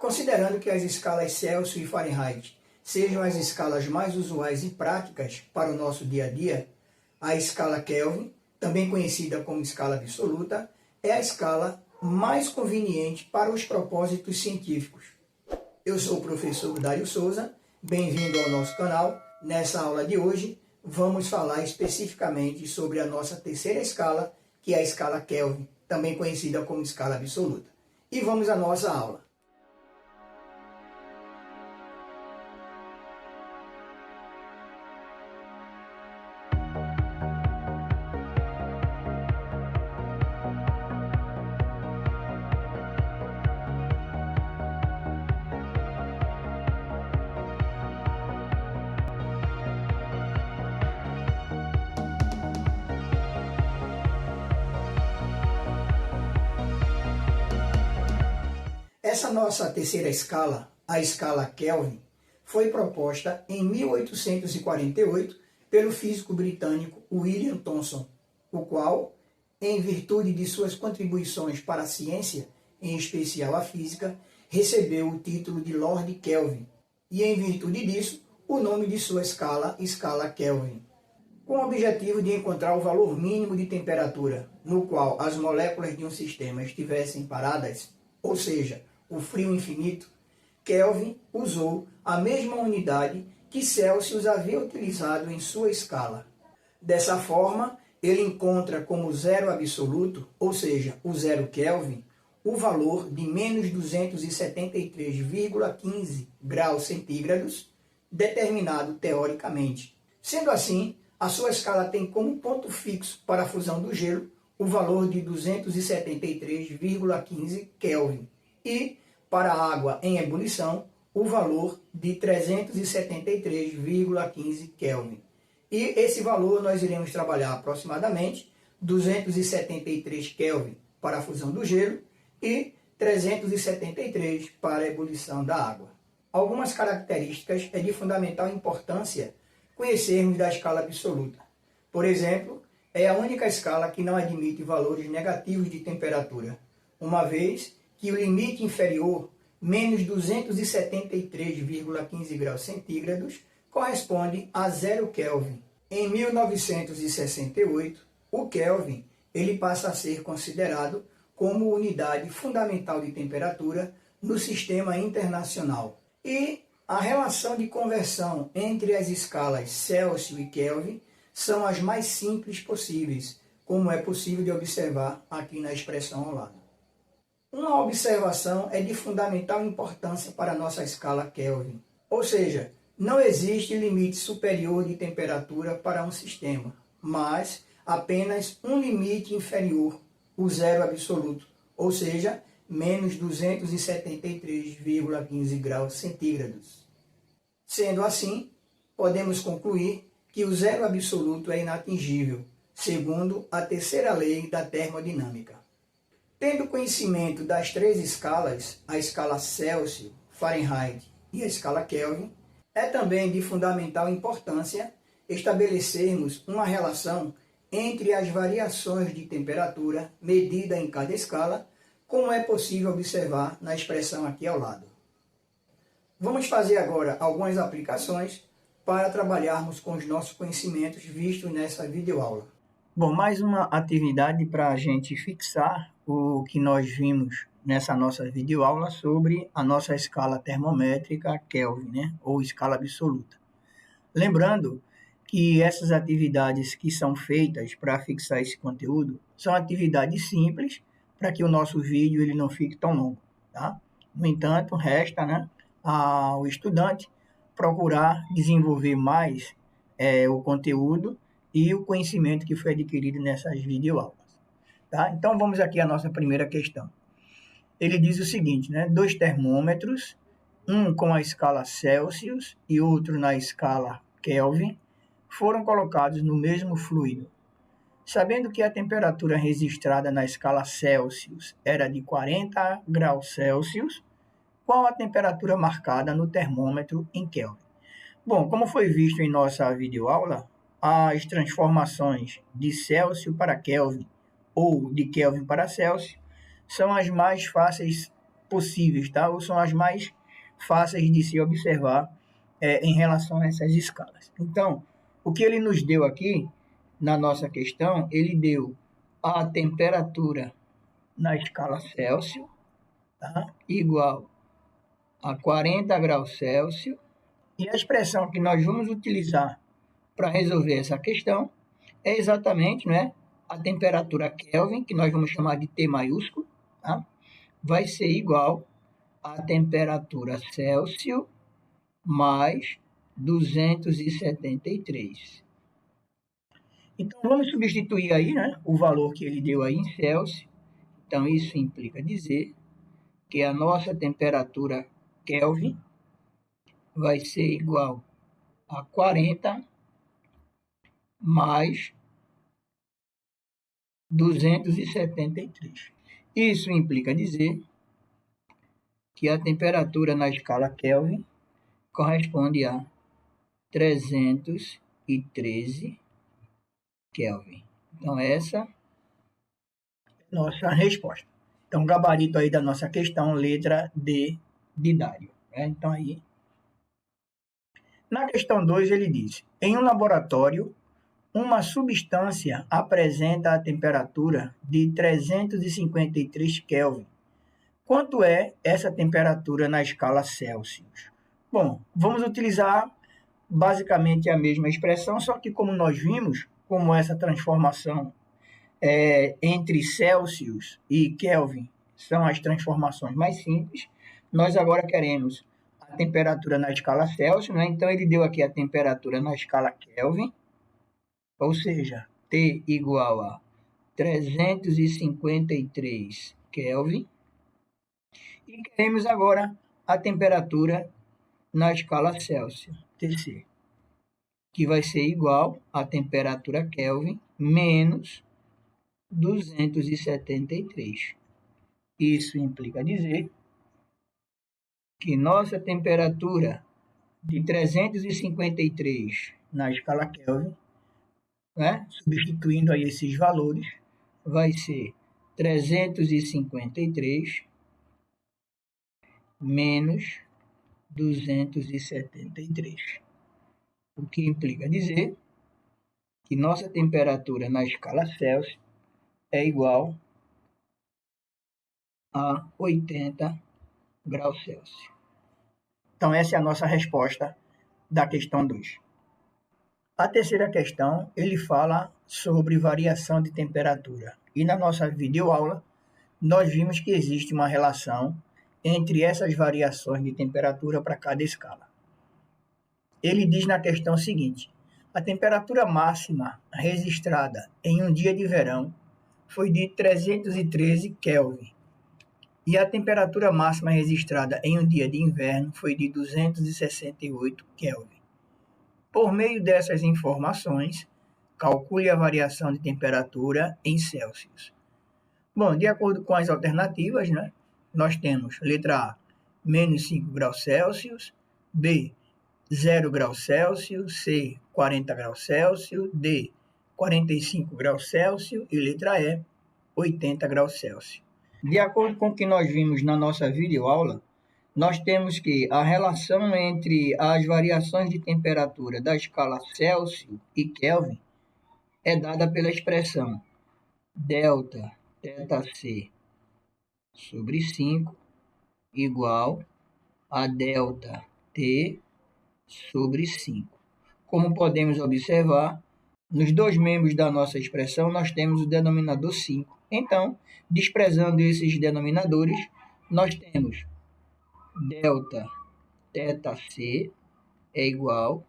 Considerando que as escalas Celsius e Fahrenheit sejam as escalas mais usuais e práticas para o nosso dia a dia, a escala Kelvin, também conhecida como escala absoluta, é a escala mais conveniente para os propósitos científicos. Eu sou o professor Dário Souza, bem-vindo ao nosso canal. Nessa aula de hoje, vamos falar especificamente sobre a nossa terceira escala, que é a escala Kelvin, também conhecida como escala absoluta. E vamos à nossa aula. Essa nossa terceira escala, a escala Kelvin, foi proposta em 1848 pelo físico britânico William Thomson, o qual, em virtude de suas contribuições para a ciência, em especial a física, recebeu o título de Lord Kelvin, e em virtude disso, o nome de sua escala, escala Kelvin. Com o objetivo de encontrar o valor mínimo de temperatura no qual as moléculas de um sistema estivessem paradas, ou seja, o frio infinito, Kelvin usou a mesma unidade que Celsius havia utilizado em sua escala. Dessa forma, ele encontra como zero absoluto, ou seja, o zero Kelvin, o valor de menos 273,15 graus centígrados, determinado teoricamente. Sendo assim, a sua escala tem como ponto fixo para a fusão do gelo o valor de 273,15 Kelvin e, para a água em ebulição, o valor de 373,15 Kelvin. E esse valor nós iremos trabalhar aproximadamente 273 Kelvin para a fusão do gelo e 373 para a ebulição da água. Algumas características é de fundamental importância conhecermos da escala absoluta. Por exemplo, é a única escala que não admite valores negativos de temperatura, uma vez que o limite inferior, menos 273,15 graus centígrados, corresponde a zero Kelvin. Em 1968, o Kelvin ele passa a ser considerado como unidade fundamental de temperatura no sistema internacional. E a relação de conversão entre as escalas Celsius e Kelvin são as mais simples possíveis, como é possível de observar aqui na expressão ao lado. Uma observação é de fundamental importância para a nossa escala Kelvin, ou seja, não existe limite superior de temperatura para um sistema, mas apenas um limite inferior, o zero absoluto, ou seja, menos 273,15 graus centígrados. Sendo assim, podemos concluir que o zero absoluto é inatingível, segundo a terceira lei da termodinâmica. Tendo conhecimento das três escalas, a escala Celsius, Fahrenheit e a escala Kelvin, é também de fundamental importância estabelecermos uma relação entre as variações de temperatura medida em cada escala, como é possível observar na expressão aqui ao lado. Vamos fazer agora algumas aplicações para trabalharmos com os nossos conhecimentos vistos nessa videoaula. Bom, mais uma atividade para a gente fixar o que nós vimos nessa nossa videoaula sobre a nossa escala termométrica Kelvin, né? Ou escala absoluta. Lembrando que essas atividades que são feitas para fixar esse conteúdo são atividades simples para que o nosso vídeo ele não fique tão longo, tá? No entanto, resta, né, ao estudante procurar desenvolver mais o conteúdo e o conhecimento que foi adquirido nessas videoaulas. Tá? Então, vamos aqui à nossa primeira questão. Ele diz o seguinte, né? 2 termômetros, um com a escala Celsius e outro na escala Kelvin, foram colocados no mesmo fluido. Sabendo que a temperatura registrada na escala Celsius era de 40 graus Celsius, qual a temperatura marcada no termômetro em Kelvin? Bom, como foi visto em nossa videoaula, as transformações de Celsius para Kelvin ou de Kelvin para Celsius são as mais fáceis possíveis, tá? Ou são as mais fáceis de se observar em relação a essas escalas. Então, o que ele nos deu aqui, na nossa questão, ele deu a temperatura na escala Celsius, tá? Igual a 40 graus Celsius, e a expressão que nós vamos utilizar para resolver essa questão é exatamente, né, a temperatura Kelvin, que nós vamos chamar de T maiúsculo, tá? Vai ser igual à temperatura Celsius mais 273. Então, vamos substituir aí, né, o valor que ele deu aí em Celsius. Então, isso implica dizer que a nossa temperatura Kelvin vai ser igual a 40 mais 273. Isso implica dizer que a temperatura na escala Kelvin corresponde a 313 Kelvin. Então, essa é a nossa resposta. Então, o gabarito aí da nossa questão, letra D de Dário. Então, aí, na questão 2, ele diz: em um laboratório, uma substância apresenta a temperatura de 353 Kelvin. Quanto é essa temperatura na escala Celsius? Bom, vamos utilizar basicamente a mesma expressão, só que como nós vimos, como essa transformação entre Celsius e Kelvin são as transformações mais simples, nós agora queremos a temperatura na escala Celsius, né? Então ele deu aqui a temperatura na escala Kelvin, ou seja, T igual a 353 Kelvin, e queremos agora a temperatura na escala Celsius, TC, que vai ser igual à temperatura Kelvin menos 273. Isso implica dizer que nossa temperatura de 353 na escala Kelvin, né, substituindo aí esses valores, vai ser 353 menos 273. O que implica dizer que nossa temperatura na escala Celsius é igual a 80 graus Celsius. Então, essa é a nossa resposta da questão 2. A terceira questão, ele fala sobre variação de temperatura. E na nossa videoaula, nós vimos que existe uma relação entre essas variações de temperatura para cada escala. Ele diz na questão seguinte: a temperatura máxima registrada em um dia de verão foi de 313 Kelvin, e a temperatura máxima registrada em um dia de inverno foi de 268 Kelvin. Por meio dessas informações, calcule a variação de temperatura em Celsius. Bom, de acordo com as alternativas, né, nós temos letra A, menos 5 graus Celsius, B, 0 graus Celsius, C, 40 graus Celsius, D, 45 graus Celsius e letra E, 80 graus Celsius. De acordo com o que nós vimos na nossa videoaula, nós temos que a relação entre as variações de temperatura da escala Celsius e Kelvin é dada pela expressão delta θc sobre 5 igual a delta T sobre 5. Como podemos observar, nos dois membros da nossa expressão nós temos o denominador 5. Então, desprezando esses denominadores, nós temos delta θc é igual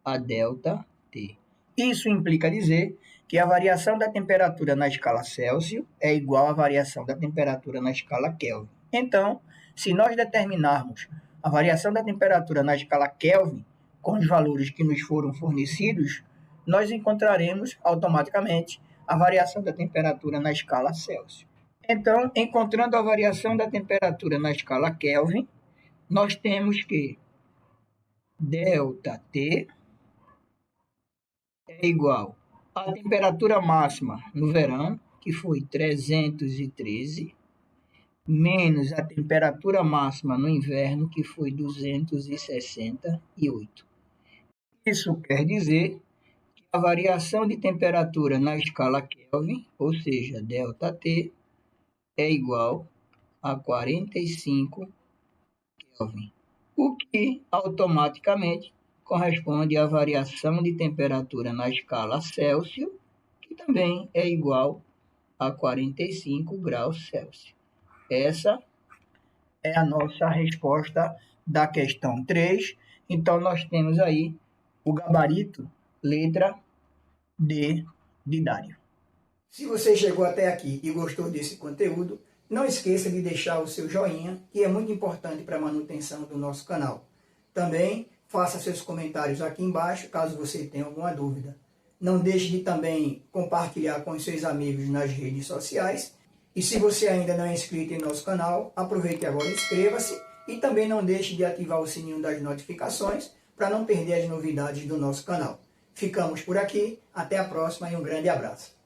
a delta T. Isso implica dizer que a variação da temperatura na escala Celsius é igual à variação da temperatura na escala Kelvin. Então, se nós determinarmos a variação da temperatura na escala Kelvin com os valores que nos foram fornecidos, nós encontraremos automaticamente a variação da temperatura na escala Celsius. Então, encontrando a variação da temperatura na escala Kelvin, nós temos que ΔT é igual à temperatura máxima no verão, que foi 313, menos a temperatura máxima no inverno, que foi 268. Isso quer dizer que a variação de temperatura na escala Kelvin, ou seja, ΔT, é igual a 45 Kelvin, o que automaticamente corresponde à variação de temperatura na escala Celsius, que também é igual a 45 graus Celsius. Essa é a nossa resposta da questão 3. Então, nós temos aí o gabarito, letra D de Dário. Se você chegou até aqui e gostou desse conteúdo, não esqueça de deixar o seu joinha, que é muito importante para a manutenção do nosso canal. Também faça seus comentários aqui embaixo, caso você tenha alguma dúvida. Não deixe de também compartilhar com os seus amigos nas redes sociais. E se você ainda não é inscrito em nosso canal, aproveite agora e inscreva-se. E também não deixe de ativar o sininho das notificações para não perder as novidades do nosso canal. Ficamos por aqui, até a próxima e um grande abraço.